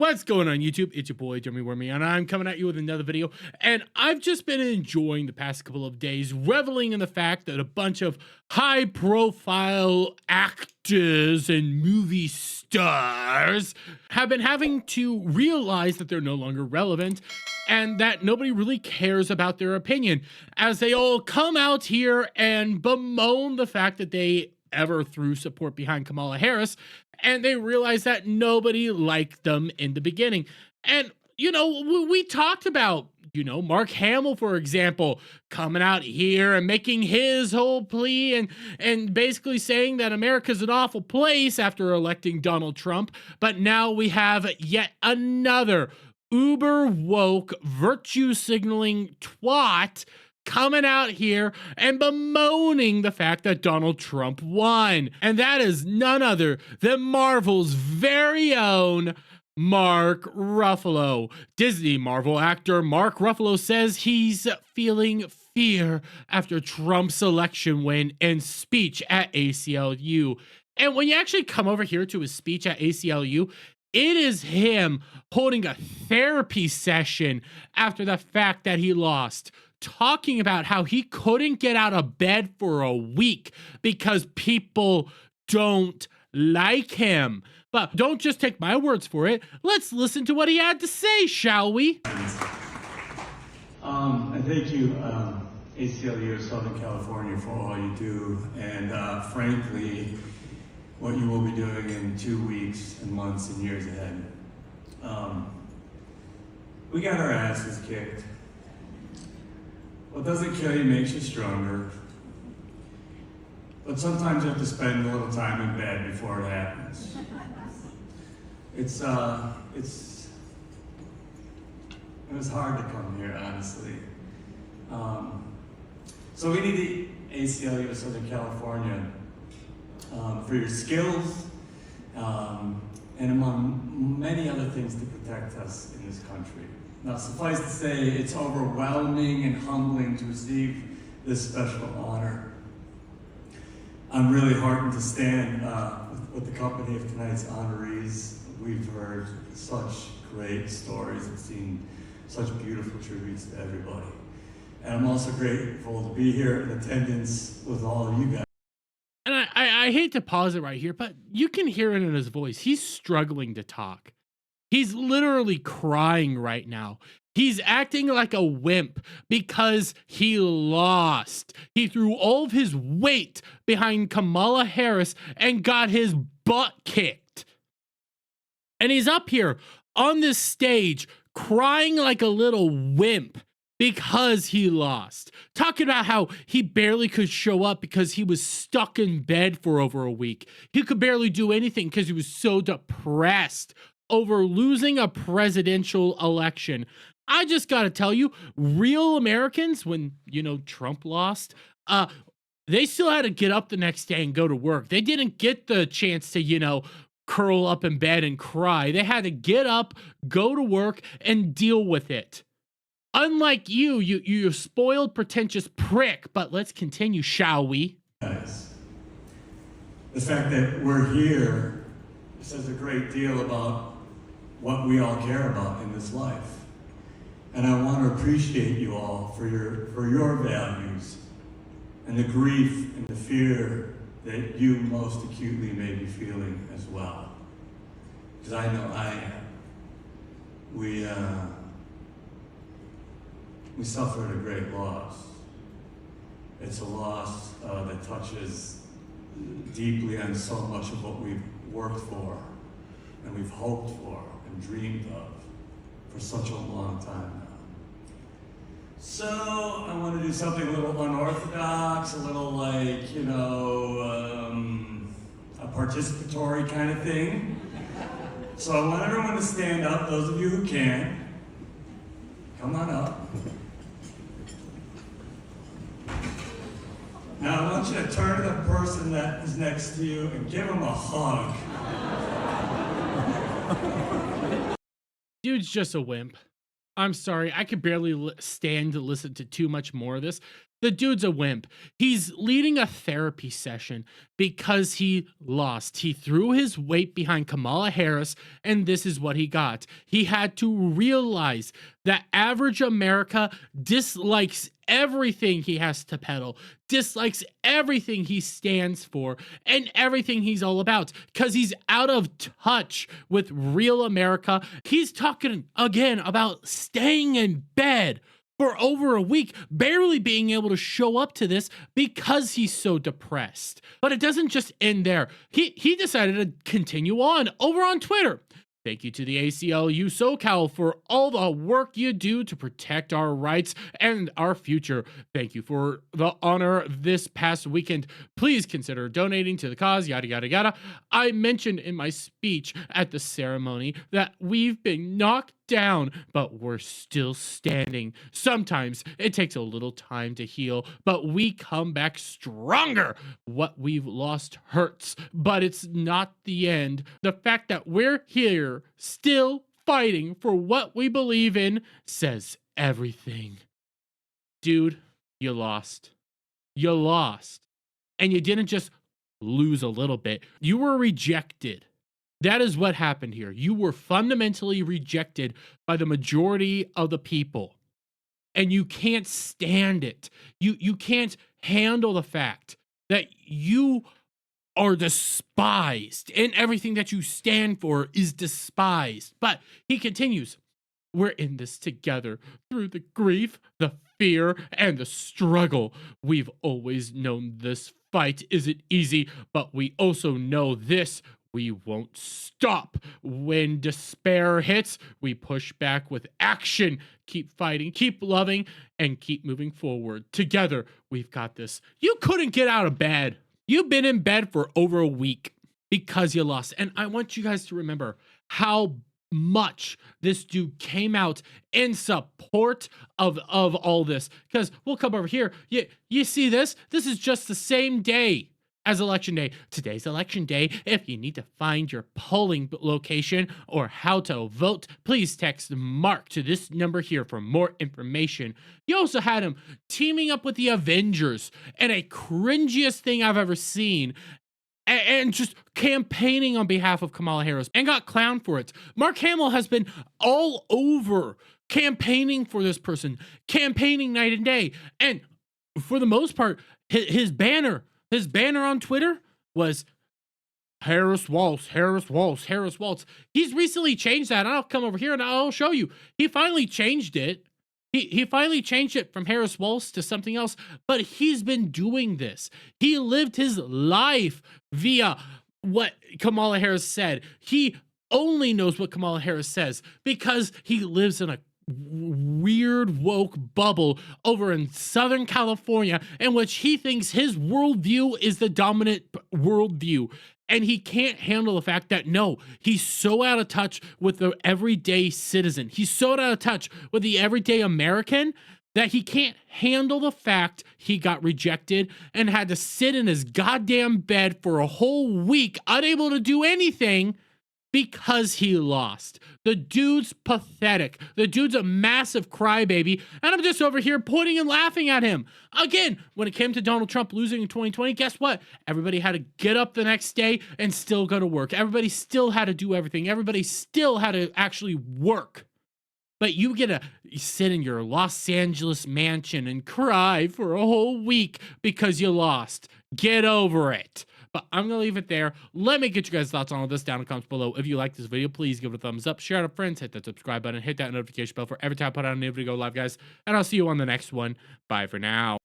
What's going on YouTube? It's your boy Jeremy Wormy, and I'm coming at you with another video. And I've just been enjoying the past couple of days, reveling in the fact that a bunch of high-profile actors and movie stars have been having to realize that they're no longer relevant and that nobody really cares about their opinion, as they all come out here and bemoan the fact that they ever threw support behind Kamala Harris, and they realize that nobody liked them in the beginning. And, you know, we talked about, Mark Hamill, for example, coming out here and making his whole plea and basically saying that America's an awful place after electing Donald Trump. But now we have yet another uber woke virtue signaling twat coming out here and bemoaning the fact that Donald Trump won. And that is none other than Marvel's very own Mark Ruffalo. Disney Marvel actor Mark Ruffalo says he's feeling fear after Trump's election win and speech at ACLU. And when you actually come over here to his speech at ACLU, it is him holding a therapy session after the fact that he lost, talking about how he couldn't get out of bed for a week because people don't like him. But don't just take my words for it. Let's listen to what he had to say, shall we? And thank you, ACLU of Southern California, for all you do, and frankly, what you will be doing in 2 weeks and months and years ahead. We got our asses kicked. What doesn't kill you makes you stronger. But sometimes you have to spend a little time in bed before it happens. It was hard to come here, honestly. So we need the ACLU of Southern California for your skills, and among many other things to protect us in this country. Now, suffice to say, it's overwhelming and humbling to receive this special honor. I'm really heartened to stand with the company of tonight's honorees. We've heard such great stories and seen such beautiful tributes to everybody. And I'm also grateful to be here in attendance with all of you guys. And I hate to pause it right here, but you can hear it in his voice. He's struggling to talk. He's literally crying right now. He's acting like a wimp because he lost. He threw all of his weight behind Kamala Harris and got his butt kicked. And he's up here on this stage crying like a little wimp because he lost. Talking about how he barely could show up because he was stuck in bed for over a week. He could barely do anything because he was so depressed over losing a presidential election. I just gotta tell you, real Americans, when, Trump lost, they still had to get up the next day and go to work. They didn't get the chance to, curl up in bed and cry. They had to get up, go to work, and deal with it. Unlike you spoiled, pretentious prick. But let's continue, shall we? Guys, the fact that we're here says a great deal about what we all care about in this life. And I want to appreciate you all for your values and the grief and the fear that you most acutely may be feeling as well. Because I know I am. We suffered a great loss. It's a loss that touches deeply on so much of what we've worked for and we've hoped for and dreamed of for such a long time now. So I want to do something a little unorthodox, a little like, a participatory kind of thing. So I want everyone to stand up, those of you who can. Come on up. Now I want you to turn to the person that is next to you and give them a hug. Dude's just a wimp. I'm sorry, I could barely stand to listen to too much more of this. The dude's a wimp. He's leading a therapy session because he lost. He threw his weight behind Kamala Harris, and this is what he got. He had to realize that average America dislikes everything he has to peddle, dislikes everything he stands for, and everything he's all about, because he's out of touch with real America. He's talking again about staying in bed for over a week, barely being able to show up to this because he's so depressed. But it doesn't just end there. He decided to continue on over on Twitter. Thank you to the ACLU SoCal for all the work you do to protect our rights and our future. Thank you for the honor this past weekend. Please consider donating to the cause, yada, yada, yada. I mentioned in my speech at the ceremony that we've been knocked down, but we're still standing. Sometimes it takes a little time to heal, but we come back stronger. What we've lost hurts, but it's not the end. The fact that we're here still fighting for what we believe in says everything. Dude, you lost. You lost. And you didn't just lose a little bit. You were rejected. That is what happened here. You were fundamentally rejected by the majority of the people. And you can't stand it. You can't handle the fact that you are despised and everything that you stand for is despised. But he continues, we're in this together through the grief, the fear, and the struggle. We've always known this fight isn't easy, but we also know this. We won't stop. When despair hits, we push back with action. Keep fighting, keep loving, and keep moving forward. Together, we've got this. You couldn't get out of bed. You've been in bed for over a week because you lost. And I want you guys to remember how much this dude came out in support of all this. Because we'll come over here. You see this? This is just the same day as election day. Today's election day. If you need to find your polling location or how to vote, please text Mark to this number here for more information. You also had him teaming up with the Avengers and a cringiest thing I've ever seen, and just campaigning on behalf of Kamala Harris and got clowned for it. Mark Hamill has been all over campaigning for this person, campaigning night and day. And for the most part, his banner on Twitter was Harris Waltz, Harris Waltz, Harris Waltz. He's recently changed that. I'll come over here and I'll show you. He finally changed it. He finally changed it from Harris Waltz to something else, but he's been doing this. He lived his life via what Kamala Harris said. He only knows what Kamala Harris says because he lives in a weird woke bubble over in Southern California in which he thinks his worldview is the dominant worldview. And he can't handle the fact that, no, he's so out of touch with the everyday citizen. He's so out of touch with the everyday American that he can't handle the fact he got rejected and had to sit in his goddamn bed for a whole week, unable to do anything because he lost. The dude's pathetic. The dude's a massive crybaby, and I'm just over here pointing and laughing at him. Again, when it came to Donald Trump losing in 2020, guess what? Everybody had to get up the next day and still go to work. Everybody still had to do everything. Everybody still had to actually work. But you get to sit in your Los Angeles mansion and cry for a whole week because you lost. Get over it. But I'm going to leave it there. Let me get you guys' thoughts on all this down in the comments below. If you like this video, please give it a thumbs up. Share it with friends. Hit that subscribe button. Hit that notification bell for every time I put out a new video live, guys. And I'll see you on the next one. Bye for now.